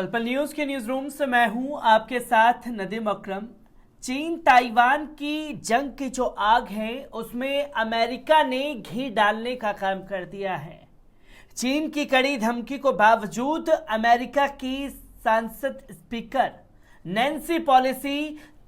पल पल न्यूज के न्यूज रूम से मैं हूं आपके साथ नदीम अकरम। चीन ताइवान की जंग की जो आग है उसमें अमेरिका ने घी डालने का काम कर दिया है। चीन की कड़ी धमकी को बावजूद अमेरिका की सांसद स्पीकर नैन्सी पेलोसी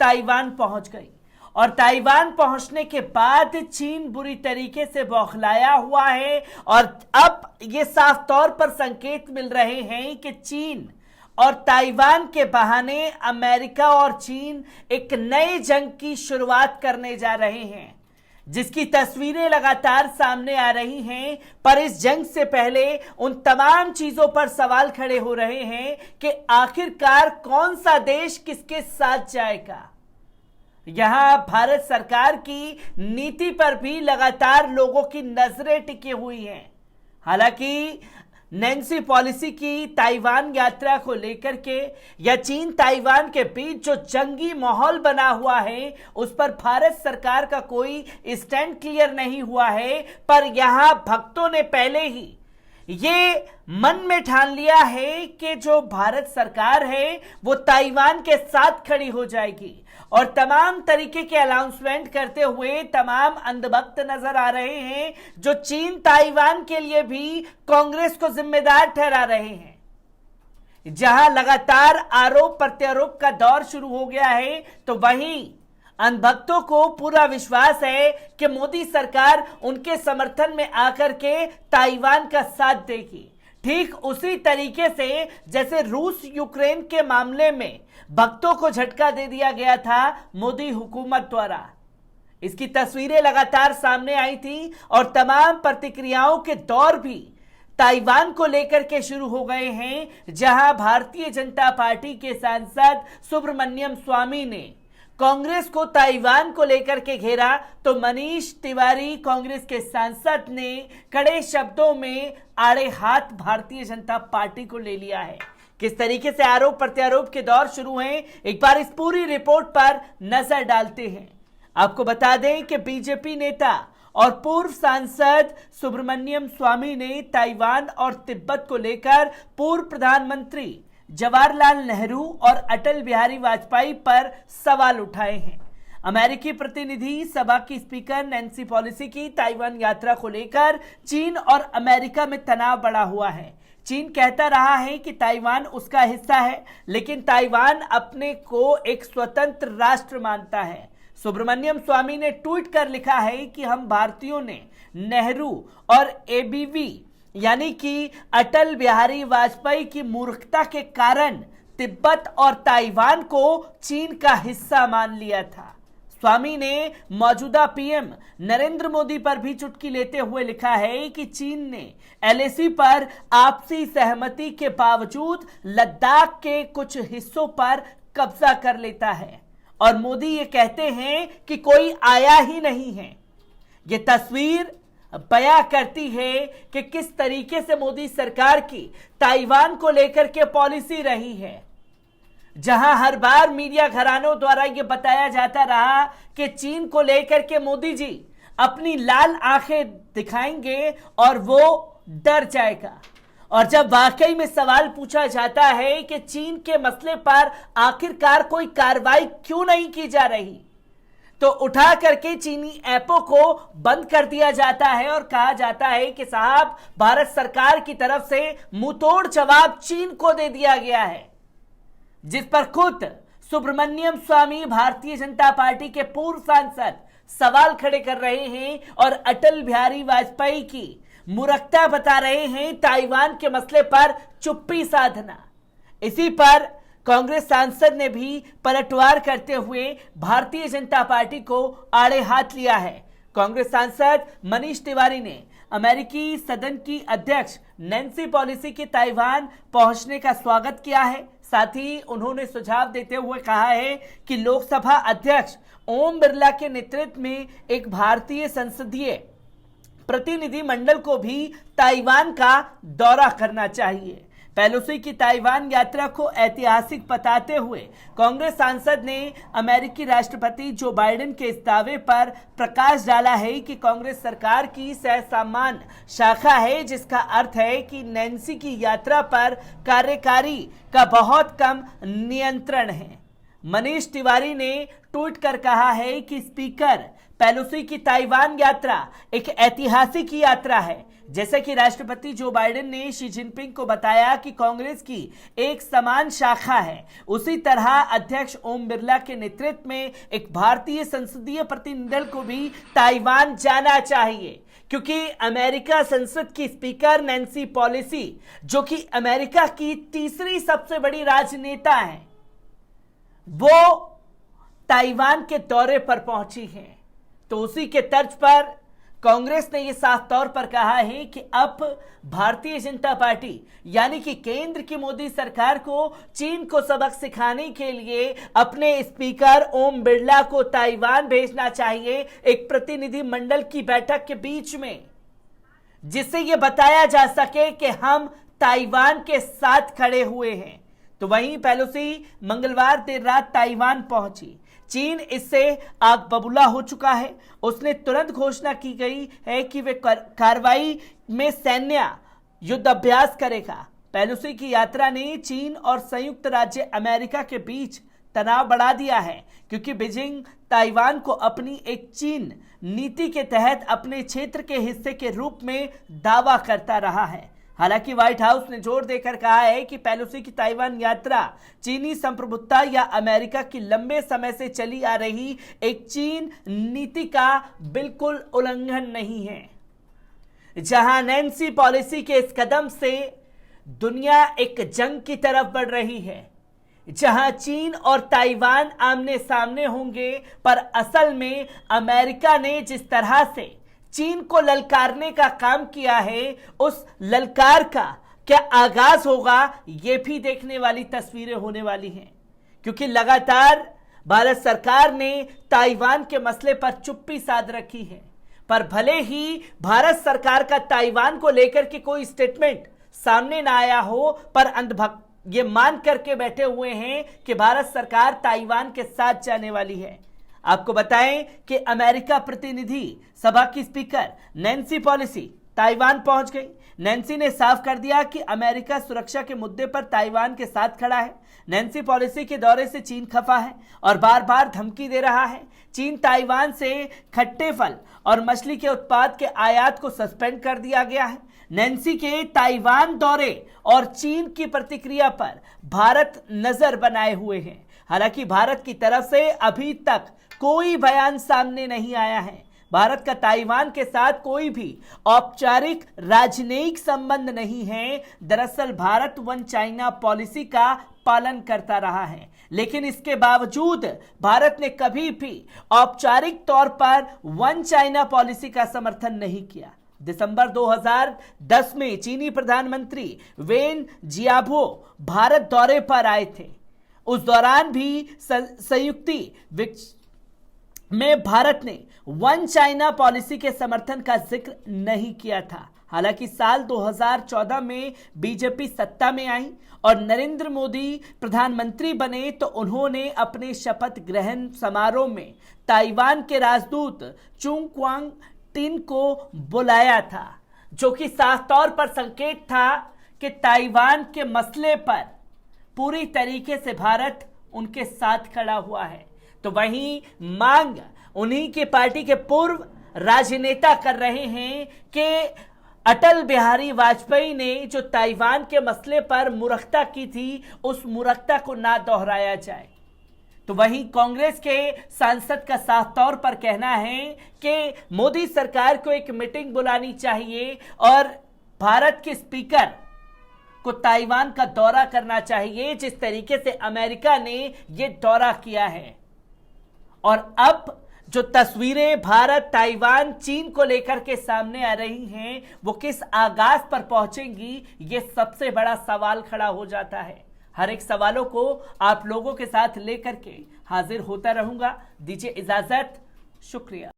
ताइवान पहुंच गई और ताइवान पहुंचने के बाद चीन बुरी तरीके से बौखलाया हुआ है और अब ये साफ तौर पर संकेत मिल रहे हैं कि चीन और ताइवान के बहाने अमेरिका और चीन एक नए जंग की शुरुआत करने जा रहे हैं, जिसकी तस्वीरें लगातार सामने आ रही हैं। पर इस जंग से पहले उन तमाम चीजों पर सवाल खड़े हो रहे हैं कि आखिरकार कौन सा देश किसके साथ जाएगा। यहां भारत सरकार की नीति पर भी लगातार लोगों की नजरें टिकी हुई हैं। हालांकि नैन्सी पेलोसी की ताइवान यात्रा को लेकर के या चीन ताइवान के बीच जो जंगी माहौल बना हुआ है उस पर भारत सरकार का कोई स्टैंड क्लियर नहीं हुआ है, पर यहां भक्तों ने पहले ही ये मन में ठान लिया है कि जो भारत सरकार है वो ताइवान के साथ खड़ी हो जाएगी और तमाम तरीके के अनाउंसमेंट करते हुए तमाम अंधभक्त नजर आ रहे हैं, जो चीन ताइवान के लिए भी कांग्रेस को जिम्मेदार ठहरा रहे हैं। जहां लगातार आरोप प्रत्यारोप का दौर शुरू हो गया है, तो वहीं अंधभक्तों को पूरा विश्वास है कि मोदी सरकार उनके समर्थन में आकर के ताइवान का साथ देगी। ठीक उसी तरीके से जैसे रूस यूक्रेन के मामले में भक्तों को झटका दे दिया गया था मोदी हुकूमत द्वारा। इसकी तस्वीरें लगातार सामने आई थी और तमाम प्रतिक्रियाओं के दौर भी ताइवान को लेकर के शुरू हो गए हैं, जहां भारतीय जनता पार्टी के सांसद सुब्रमण्यम स्वामी ने कांग्रेस को ताइवान को लेकर के घेरा, तो मनीष तिवारी कांग्रेस के सांसद ने कड़े शब्दों में आड़े हाथ भारतीय जनता पार्टी को ले लिया है। किस तरीके से आरोप प्रत्यारोप के दौर शुरू हैं, एक बार इस पूरी रिपोर्ट पर नजर डालते हैं। आपको बता दें कि बीजेपी नेता और पूर्व सांसद सुब्रमण्यम स्वामी ने ताइवान और तिब्बत को लेकर पूर्व प्रधानमंत्री जवाहरलाल नेहरू और अटल बिहारी वाजपेयी पर सवाल उठाए हैं। अमेरिकी प्रतिनिधि सभा की स्पीकर नैन्सी पेलोसी की ताइवान यात्रा को लेकर चीन और अमेरिका में तनाव बढ़ा हुआ है। चीन कहता रहा है कि ताइवान उसका हिस्सा है, लेकिन ताइवान अपने को एक स्वतंत्र राष्ट्र मानता है। सुब्रमण्यम स्वामी ने ट्वीट कर लिखा है कि हम भारतीयों ने नेहरू और एबीवी यानी कि अटल बिहारी वाजपेयी की मूर्खता के कारण तिब्बत और ताइवान को चीन का हिस्सा मान लिया था। स्वामी ने मौजूदा पीएम नरेंद्र मोदी पर भी चुटकी लेते हुए लिखा है कि चीन ने एलएसी पर आपसी सहमति के बावजूद लद्दाख के कुछ हिस्सों पर कब्जा कर लेता है और मोदी ये कहते हैं कि कोई आया ही नहीं है। ये तस्वीर बयां करती है कि किस तरीके से मोदी सरकार की ताइवान को लेकर के पॉलिसी रही है, जहां हर बार मीडिया घरानों द्वारा यह बताया जाता रहा कि चीन को लेकर के मोदी जी अपनी लाल आंखें दिखाएंगे और वो डर जाएगा। और जब वाकई में सवाल पूछा जाता है कि चीन के मसले पर आखिरकार कोई कार्रवाई क्यों नहीं की जा रही, तो उठा करके चीनी ऐपों को बंद कर दिया जाता है और कहा जाता है कि साहब भारत सरकार की तरफ से मुंहतोड़ जवाब चीन को दे दिया गया है। जिस पर खुद सुब्रमण्यम स्वामी भारतीय जनता पार्टी के पूर्व सांसद सवाल खड़े कर रहे हैं और अटल बिहारी वाजपेयी की मूर्खता बता रहे हैं ताइवान के मसले पर चुप्पी साधना। इसी पर कांग्रेस सांसद ने भी पलटवार करते हुए भारतीय जनता पार्टी को आड़े हाथ लिया है। कांग्रेस सांसद मनीष तिवारी ने अमेरिकी सदन की अध्यक्ष नैन्सी पेलोसी के ताइवान पहुंचने का स्वागत किया है। साथ ही उन्होंने सुझाव देते हुए कहा है कि लोकसभा अध्यक्ष ओम बिरला के नेतृत्व में एक भारतीय संसदीय प्रतिनिधि मंडल को भी ताइवान का दौरा करना चाहिए। पेलोसी की ताइवान यात्रा को ऐतिहासिक बताते हुए कांग्रेस सांसद ने अमेरिकी राष्ट्रपति जो बाइडेन के इस दावे पर प्रकाश डाला है कि कांग्रेस सरकार की सहसामान्य शाखा है, जिसका अर्थ है कि नैन्सी की यात्रा पर कार्यकारी का बहुत कम नियंत्रण है। मनीष तिवारी ने ट्वीट कर कहा है कि स्पीकर पेलोसी की ताइवान यात्रा एक ऐतिहासिक यात्रा है। जैसे कि राष्ट्रपति जो बाइडेन ने शी जिनपिंग को बताया कि कांग्रेस की एक समान शाखा है, उसी तरह अध्यक्ष ओम बिरला के नेतृत्व में एक भारतीय संसदीय प्रतिनिधिमंडल को भी ताइवान जाना चाहिए, क्योंकि अमेरिका संसद की स्पीकर नैन्सी पेलोसी, जो कि अमेरिका की तीसरी सबसे बड़ी राजनेता है, वो ताइवान के दौरे पर पहुंची हैं। तो उसी के तर्ज पर कांग्रेस ने यह साफ तौर पर कहा है कि अब भारतीय जनता पार्टी यानी कि केंद्र की मोदी सरकार को चीन को सबक सिखाने के लिए अपने स्पीकर ओम बिरला को ताइवान भेजना चाहिए, एक प्रतिनिधि मंडल की बैठक के बीच में, जिससे यह बताया जा सके कि हम ताइवान के साथ खड़े हुए हैं। तो वहीं पेलोसी मंगलवार देर रात ताइवान पहुंची। चीन इससे आग बबूला हो चुका है। उसने तुरंत घोषणा की गई है कि वे कार्रवाई में सैन्य युद्ध अभ्यास करेगा। पेलोसी की यात्रा ने चीन और संयुक्त राज्य अमेरिका के बीच तनाव बढ़ा दिया है, क्योंकि बीजिंग ताइवान को अपनी एक चीन नीति के तहत अपने क्षेत्र के हिस्से के रूप में दावा करता रहा है। हालांकि व्हाइट हाउस ने जोर देकर कहा है कि पेलोसी की ताइवान यात्रा चीनी संप्रभुता या अमेरिका की लंबे समय से चली आ रही एक चीन नीति का बिल्कुल उल्लंघन नहीं है। जहां नैन्सी पेलोसी के इस कदम से दुनिया एक जंग की तरफ बढ़ रही है, जहां चीन और ताइवान आमने सामने होंगे, पर असल में अमेरिका ने जिस तरह से चीन को ललकारने का काम किया है, उस ललकार का क्या आगाज होगा, यह भी देखने वाली तस्वीरें होने वाली हैं। क्योंकि लगातार भारत सरकार ने ताइवान के मसले पर चुप्पी साध रखी है, पर भले ही भारत सरकार का ताइवान को लेकर के कोई स्टेटमेंट सामने ना आया हो, पर अंधभक्त ये मान करके बैठे हुए हैं कि भारत सरकार ताइवान के साथ जाने वाली है। आपको बताएं कि अमेरिका प्रतिनिधि सभा की स्पीकर नैन्सी पेलोसी ताइवान पहुंच गई। नैन्सी ने साफ कर दिया कि अमेरिका सुरक्षा के मुद्दे पर ताइवान के साथ खड़ा है। नैन्सी पेलोसी के दौरे से चीन खफा है और बार बार धमकी दे रहा है। चीन ताइवान से खट्टे फल और मछली के उत्पाद के आयात को सस्पेंड कर दिया गया है। नैन्सी के ताइवान दौरे और चीन की प्रतिक्रिया पर भारत नजर बनाए हुए है। हालांकि भारत की तरफ से अभी तक कोई बयान सामने नहीं आया है। भारत का ताइवान के साथ कोई भी औपचारिक राजनयिक संबंध नहीं है। दरअसल भारत वन चाइना पॉलिसी का पालन करता रहा है, लेकिन इसके बावजूद भारत ने कभी भी औपचारिक तौर पर वन चाइना पॉलिसी का समर्थन नहीं किया। दिसंबर 2010 में चीनी प्रधानमंत्री वेन जियाबो भारत दौरे पर आए थे। उस दौरान भी संयुक्त में भारत ने वन चाइना पॉलिसी के समर्थन का जिक्र नहीं किया था। हालांकि साल 2014 में बीजेपी सत्ता में आई और नरेंद्र मोदी प्रधानमंत्री बने, तो उन्होंने अपने शपथ ग्रहण समारोह में ताइवान के राजदूत चुंग क्वांग टिन को बुलाया था, जो कि साफ तौर पर संकेत था कि ताइवान के मसले पर पूरी तरीके से भारत उनके साथ खड़ा हुआ है। तो वहीं मांग उन्हीं की पार्टी के पूर्व राजनेता कर रहे हैं कि अटल बिहारी वाजपेयी ने जो ताइवान के मसले पर मूर्खता की थी, उस मूर्खता को ना दोहराया जाए। तो वहीं कांग्रेस के सांसद का साफ तौर पर कहना है कि मोदी सरकार को एक मीटिंग बुलानी चाहिए और भारत के स्पीकर को ताइवान का दौरा करना चाहिए, जिस तरीके से अमेरिका ने यह दौरा किया है। और अब जो तस्वीरें भारत, ताइवान, चीन को लेकर के सामने आ रही हैं, वो किस आगाज पर पहुंचेंगी, ये सबसे बड़ा सवाल खड़ा हो जाता है। हर एक सवालों को आप लोगों के साथ लेकर के हाजिर होता रहूंगा। दीजिए इजाजत, शुक्रिया।